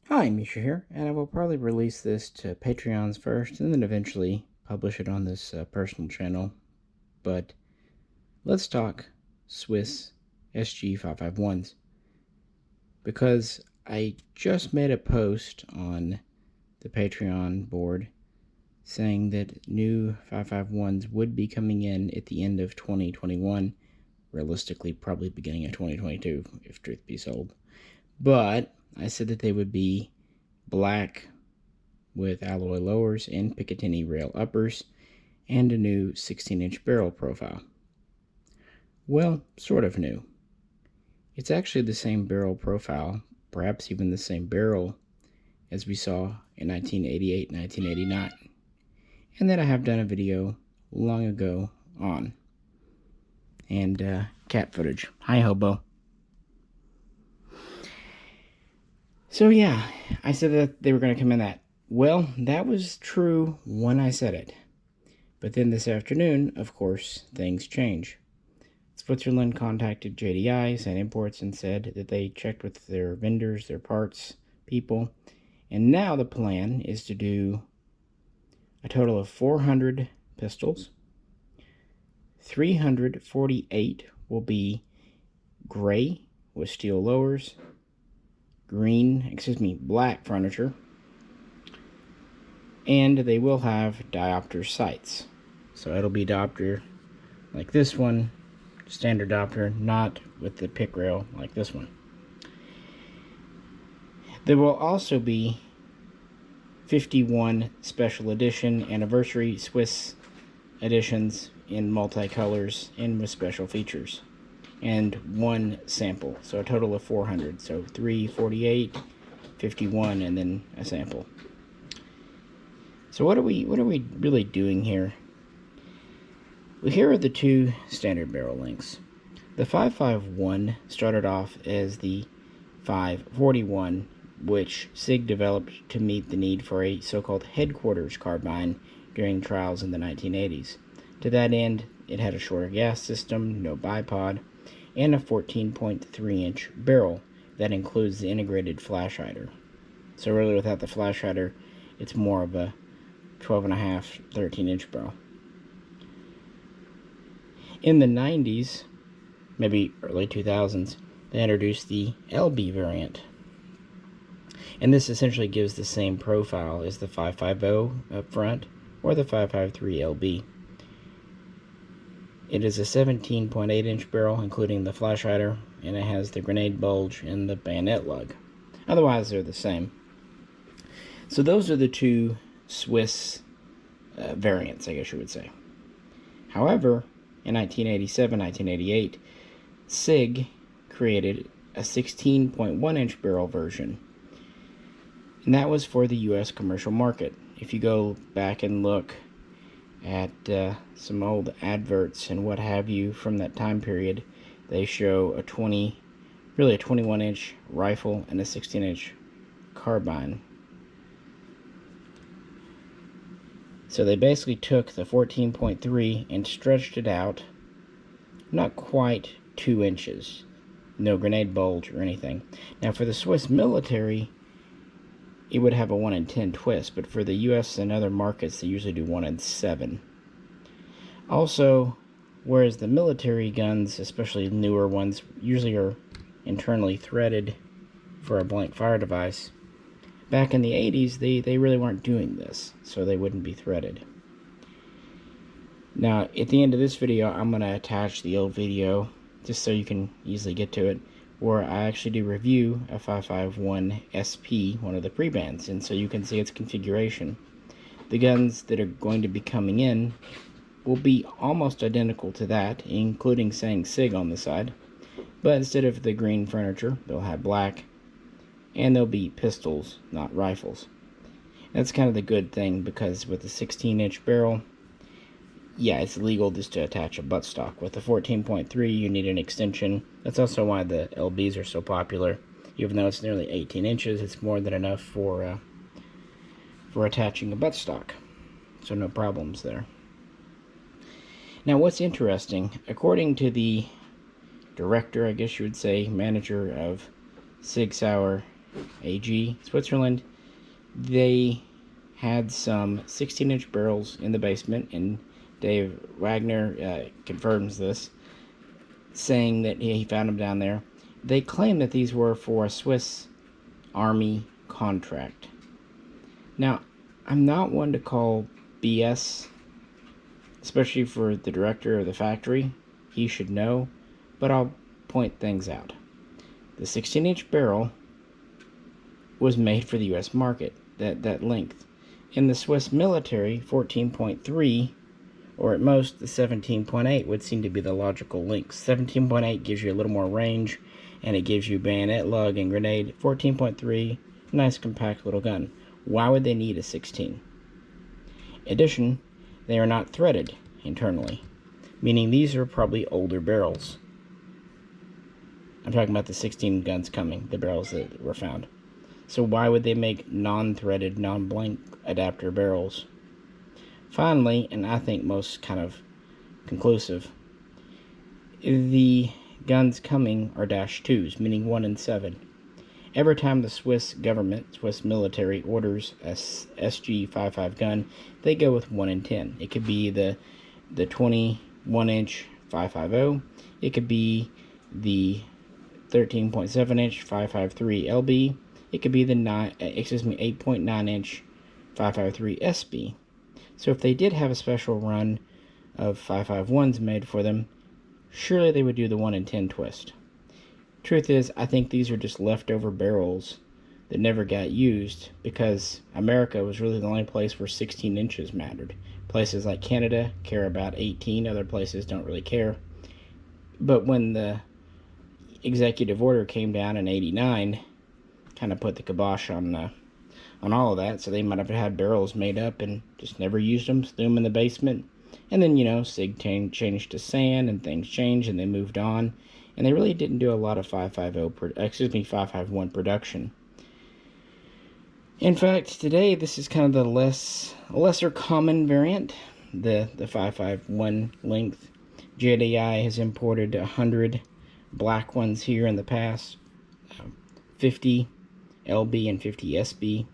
Hi, Misha here, and I will probably release this to Patreons first and then eventually publish it on this personal channel. But let's talk Swiss SG551s, because I just made a post on the Patreon board saying that new 551s would be coming in at the end of 2021, realistically probably beginning of 2022 if truth be told. But I said that they would be black with alloy lowers and Picatinny rail uppers and a new 16-inch barrel profile. Well, sort of new. It's actually the same barrel profile, perhaps even the same barrel as we saw in 1988, 1989, and that I have done a video long ago on. And cat footage. Hi, Hobo. So yeah, I said that they were going to come in that. Well, that was true when I said it. But then this afternoon, of course, things change. Switzerland contacted JDI and imports and said that they checked with their vendors, their parts people, and now the plan is to do a total of 400 pistols. 348 will be gray with steel lowers, black furniture, and they will have diopter sights. So it'll be diopter like this one, standard diopter, not with the pick rail like this one. There will also be 51 special edition anniversary Swiss editions in multicolors and with special features, and one sample, so a total of 400. So 348, 51, and then a sample. So what are we really doing here? Well, here are the two standard barrel lengths. The 551 started off as the 541, which Sig developed to meet the need for a so-called headquarters carbine during trials in the 1980s. To that end, it had a shorter gas system, no bipod, and a 14.3-inch barrel that includes the integrated flash hider. So really, without the flash hider, it's more of a 12.5, 13-inch barrel. In the 90s, maybe early 2000s, they introduced the LB variant. And this essentially gives the same profile as the 550 up front or the 553 LB. It is a 17.8-inch barrel, including the flash hider, and it has the grenade bulge and the bayonet lug. Otherwise, they're the same. So those are the two Swiss variants, I guess you would say. However, in 1987, 1988, Sig created a 16.1-inch barrel version, and that was for the U.S. commercial market. If you go back and look at some old adverts and what have you from that time period, they show a 21-inch rifle and a 16-inch carbine. So they basically took the 14.3 and stretched it out, not quite 2 inches. No grenade bulge or anything. Now for the Swiss military, it would have a 1 in 10 twist, but for the US and other markets, they usually do 1 in 7. Also, whereas the military guns, especially newer ones, usually are internally threaded for a blank fire device, back in the 80s, they really weren't doing this, so they wouldn't be threaded. Now, at the end of this video, I'm going to attach the old video, just so you can easily get to it, where I actually do review a 551 SP, one of the Prebans, and so you can see its configuration. The guns that are going to be coming in will be almost identical to that, including saying Sig on the side, but instead of the green furniture, they'll have black, and they'll be pistols, not rifles. That's kind of the good thing, because with the 16-inch barrel, yeah, it's legal just to attach a buttstock. With the 14.3, you need an extension. That's also why the LBs are so popular. Even though it's nearly 18 inches, it's more than enough for attaching a buttstock. So no problems there. Now what's interesting, according to the director, I guess you would say, manager of Sig Sauer AG, Switzerland. They had some 16-inch barrels in the basement, and Dave Wagner confirms this, saying that he found them down there. They claim that these were for a Swiss Army contract. Now, I'm not one to call BS, especially for the director of the factory. He should know, but I'll point things out. The 16-inch barrel was made for the U.S. market, that length. In the Swiss military, 14.3, or at most the 17.8 would seem to be the logical length. 17.8 gives you a little more range, and it gives you bayonet, lug, and grenade. 14.3, nice compact little gun. Why would they need a 16? In addition, they are not threaded internally, meaning these are probably older barrels. I'm talking about the 16 guns coming, the barrels that were found. So why would they make non-threaded, non-blank adapter barrels? Finally, and I think most kind of conclusive, the guns coming are -2s, meaning 1 in 7. Every time the Swiss government, Swiss military, orders a SG551 gun, they go with 1 in 10. It could be the 21-inch 550. It could be the 13.7-inch 553 LB. It could be the 8.9-inch 553 SP. So if they did have a special run of 551s made for them, surely they would do the 1 in 10 twist. Truth is, I think these are just leftover barrels that never got used because America was really the only place where 16 inches mattered. Places like Canada care about 18, other places don't really care. But when the executive order came down in '89, kind of put the kibosh on all of that, so they might have had barrels made up and just never used them, threw them in the basement. And then, Sig changed to sand and things changed and they moved on. And they really didn't do a lot of 551 production. In fact, today this is kind of the lesser common variant, the 551 length. JDI has imported 100 black ones here in the past, 50 LB and 50 SB.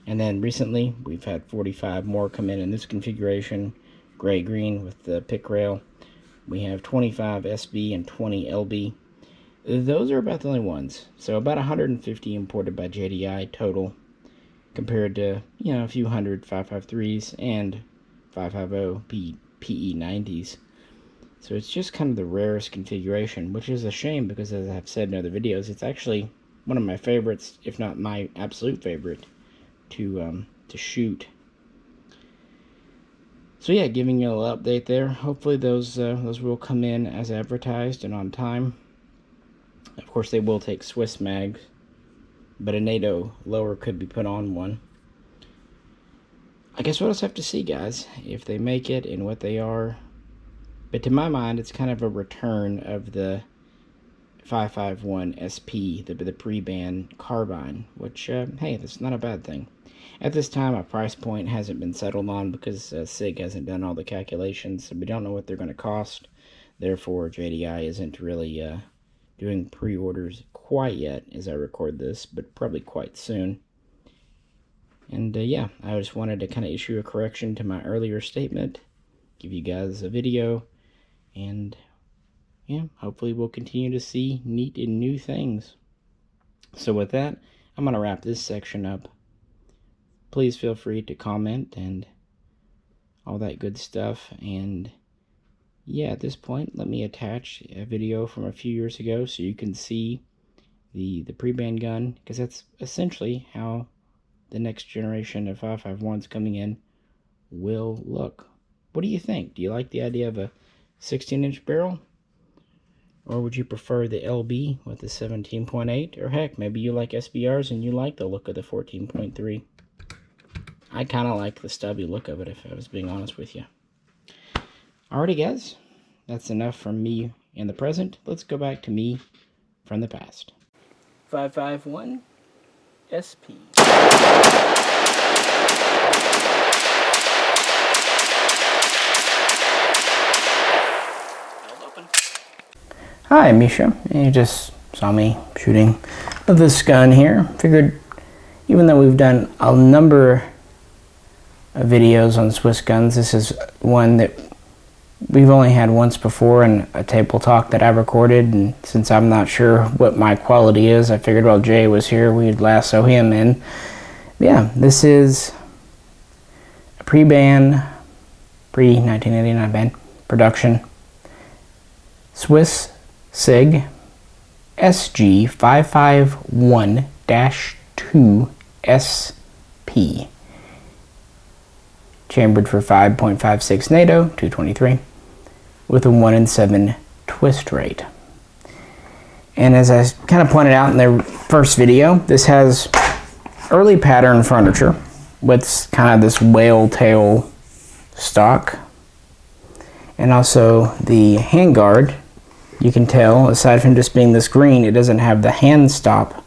And then recently we've had 45 more come in this configuration, gray-green with the pick rail. We have 25 SB and 20 LB. Those are about the only ones. So about 150 imported by JDI total, compared to, a few hundred 553s and 550 PE90s. So it's just kind of the rarest configuration, which is a shame because, as I've said in other videos, it's actually one of my favorites, if not my absolute favorite, to shoot. So yeah, giving you a little update there. Hopefully those will come in as advertised and on time. Of course, they will take Swiss mags, but a NATO lower could be put on one. I guess we'll just have to see, guys, if they make it and what they are. But to my mind, it's kind of a return of the 551 SP, the Preban carbine, which, hey, that's not a bad thing. At this time, a price point hasn't been settled on because Sig hasn't done all the calculations, so we don't know what they're going to cost. Therefore, JDI isn't really doing pre-orders quite yet as I record this, but probably quite soon. And yeah, I just wanted to kind of issue a correction to my earlier statement, give you guys a video, and yeah, hopefully we'll continue to see neat and new things. So with that, I'm going to wrap this section up. Please feel free to comment and all that good stuff. And yeah, at this point, let me attach a video from a few years ago so you can see the Preban gun, because that's essentially how the next generation of 551s coming in will look. What do you think? Do you like the idea of a 16-inch barrel? Or would you prefer the LB with the 17.8? Or heck, maybe you like SBRs and you like the look of the 14.3. I kind of like the stubby look of it, if I was being honest with you. Alrighty, guys. That's enough from me in the present. Let's go back to me from the past. 551 SP. Hi, Misha. You just saw me shooting of this gun here. Figured, even though we've done a number of videos on Swiss guns, this is one that we've only had once before in a table talk that I recorded, and since I'm not sure what my quality is, I figured while Jay was here we'd lasso him in. Yeah, this is a pre-ban, pre-1989 ban production Swiss Sig SG551-2 SP. Chambered for 5.56 NATO, 223, with a 1 in 7 twist rate. And as I kind of pointed out in the first video, this has early pattern furniture with kind of this whale tail stock. And also the handguard, you can tell, aside from just being this green, it doesn't have the hand stop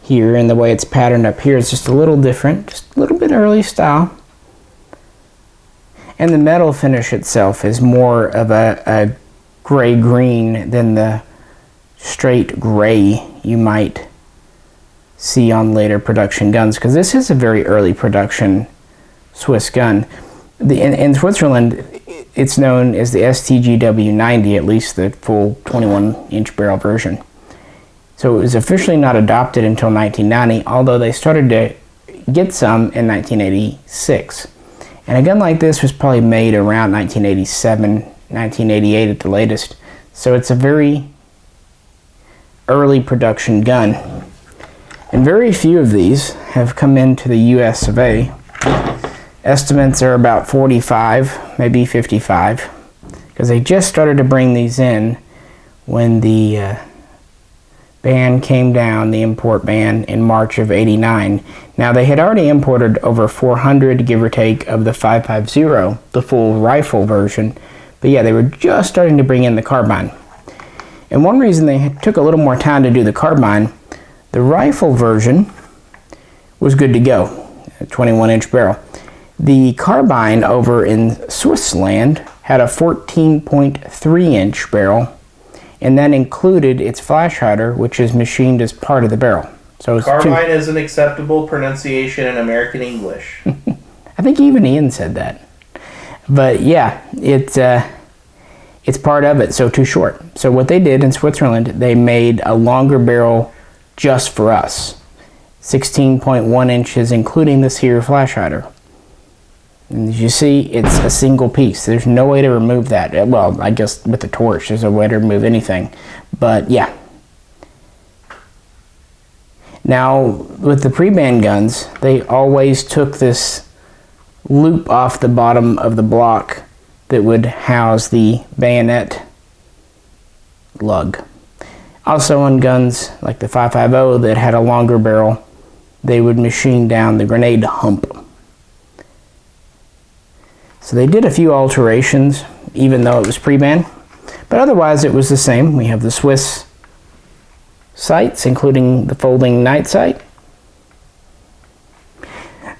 here, and the way it's patterned up here is just a little different, just a little bit early style. And the metal finish itself is more of a gray-green than the straight gray you might see on later production guns, because this is a very early production Swiss gun. In Switzerland, it's known as the STGW90, at least the full 21-inch barrel version. So it was officially not adopted until 1990, although they started to get some in 1986. And a gun like this was probably made around 1987, 1988 at the latest. So it's a very early production gun. And very few of these have come into the US of A. Estimates are about 45, maybe 55, because they just started to bring these in when the ban came down, the import ban, in March of '89. Now, they had already imported over 400, give or take, of the 550, the full rifle version, but yeah, they were just starting to bring in the carbine. And one reason they took a little more time to do the carbine, the rifle version was good to go, a 21-inch barrel. The carbine over in Switzerland had a 14.3-inch barrel, and that included its flash hider, which is machined as part of the barrel. So carbine is an acceptable pronunciation in American English. I think even Ian said that. But yeah, it's part of it, so too short. So what they did in Switzerland, they made a longer barrel just for us. 16.1 inches, including this here flash hider. And as you see, it's a single piece. There's no way to remove that. Well, I guess with the torch, there's a way to remove anything. But yeah. Now, with the pre-ban guns, they always took this loop off the bottom of the block that would house the bayonet lug. Also on guns like the 550 that had a longer barrel, they would machine down the grenade hump. So they did a few alterations, even though it was pre-ban, but otherwise it was the same. We have the Swiss sights, including the folding night sight.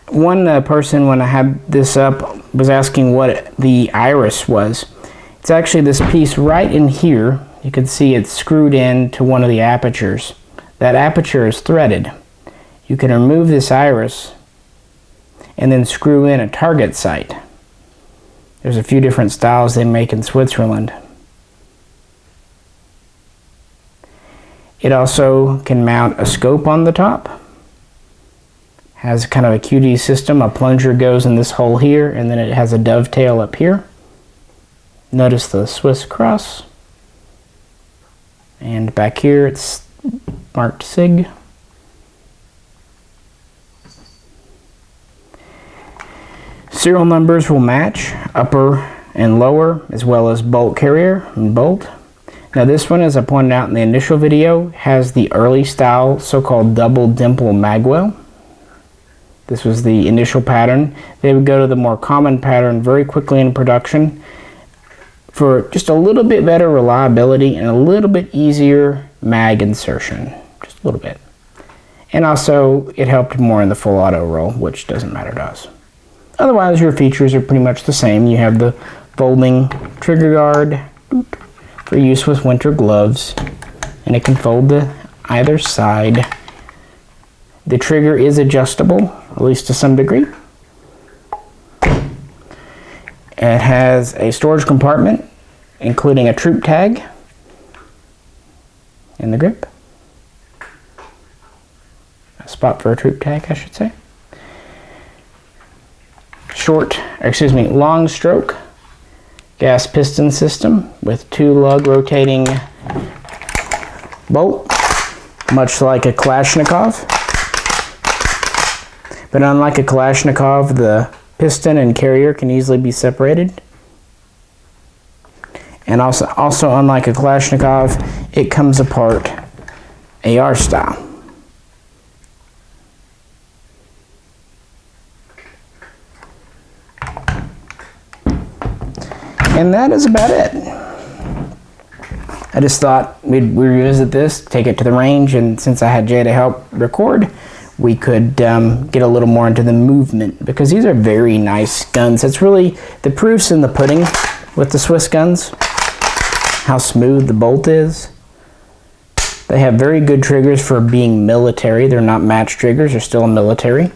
One person, when I had this up, was asking what the iris was. It's actually this piece right in here. You can see it's screwed in to one of the apertures. That aperture is threaded. You can remove this iris and then screw in a target sight. There's a few different styles they make in Switzerland. It also can mount a scope on the top. Has kind of a QD system. A plunger goes in this hole here, and then it has a dovetail up here. Notice the Swiss cross. And back here it's marked Sig. Serial numbers will match upper and lower, as well as bolt carrier and bolt. Now this one, as I pointed out in the initial video, has the early style so-called double dimple magwell. This was the initial pattern. They would go to the more common pattern very quickly in production for just a little bit better reliability and a little bit easier mag insertion, just a little bit. And also it helped more in the full auto roll, which doesn't matter to us. Otherwise your features are pretty much the same. You have the folding trigger guard for use with winter gloves, and it can fold the either side. The trigger is adjustable, at least to some degree. It has a storage compartment, including a troop tag in the grip. A spot for a troop tag, I should say. Long stroke gas piston system with 2 lug rotating bolt, much like a Kalashnikov. But unlike a Kalashnikov, the piston and carrier can easily be separated. And also unlike a Kalashnikov, it comes apart AR style. And that is about it. I just thought we'd revisit this, take it to the range, and since I had Jay to help record, we could get a little more into the movement, because these are very nice guns. It's really, the proof's in the pudding with the Swiss guns, how smooth the bolt is. They have very good triggers for being military. They're not match triggers, they're still military.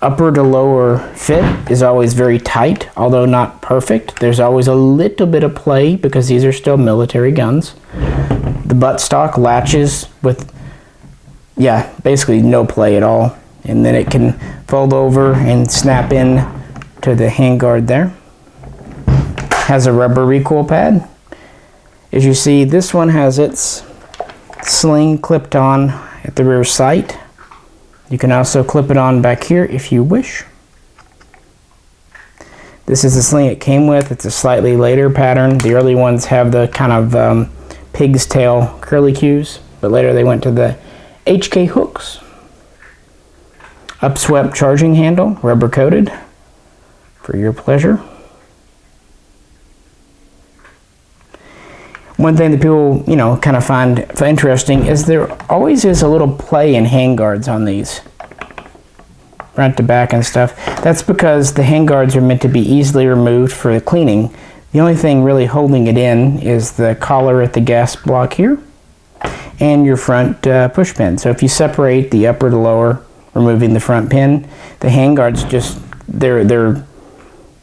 Upper to lower fit is always very tight, although not perfect. There's always a little bit of play because these are still military guns. The buttstock latches with, basically no play at all. And then it can fold over and snap in to the handguard there. Has a rubber recoil pad. As you see, this one has its sling clipped on at the rear sight. You can also clip it on back here if you wish. This is the sling it came with. It's a slightly later pattern. The early ones have the kind of pig's tail curly cues, but later they went to the HK hooks. Upswept charging handle, rubber coated, for your pleasure. One thing that people, kind of find interesting is there always is a little play in handguards on these, front to back and stuff. That's because the handguards are meant to be easily removed for cleaning. The only thing really holding it in is the collar at the gas block here and your front push pin. So if you separate the upper to lower, removing the front pin, the handguards just, they're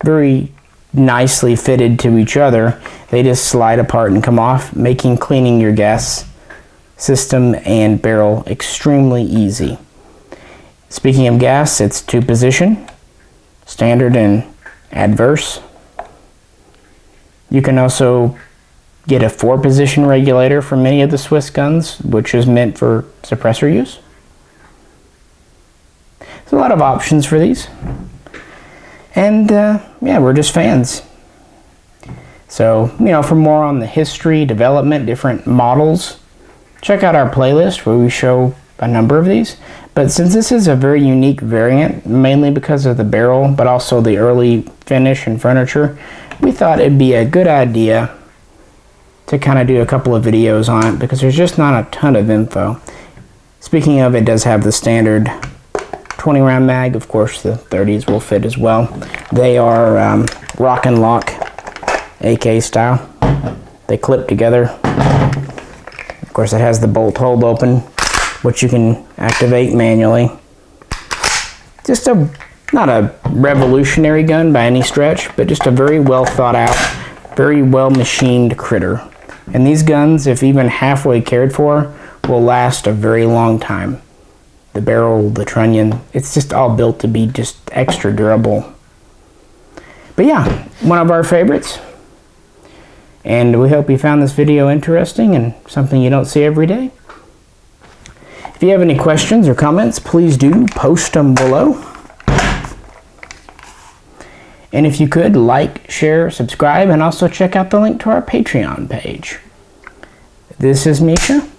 very nicely fitted to each other. They just slide apart and come off, making cleaning your gas system and barrel extremely easy. Speaking of gas, it's 2-position, standard and adverse. You can also get a 4-position regulator for many of the Swiss guns, which is meant for suppressor use. There's a lot of options for these. And we're just fans. So, for more on the history, development, different models, check out our playlist where we show a number of these. But since this is a very unique variant, mainly because of the barrel, but also the early finish and furniture, we thought it'd be a good idea to kind of do a couple of videos on it because there's just not a ton of info. Speaking of, it does have the standard 20-round mag. Of course, the 30s will fit as well. They are rock and lock AK style. They clip together. Of course, it has the bolt hold open, which you can activate manually. Just not a revolutionary gun by any stretch, but just a very well thought out, very well machined critter. And these guns, if even halfway cared for, will last a very long time. The barrel, the trunnion, it's just all built to be just extra durable. But yeah, one of our favorites. And we hope you found this video interesting and something you don't see every day. If you have any questions or comments, please do post them below. And if you could, like, share, subscribe, and also check out the link to our Patreon page. This is Misha.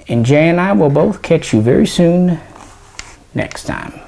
And Jay and I will both catch you very soon next time.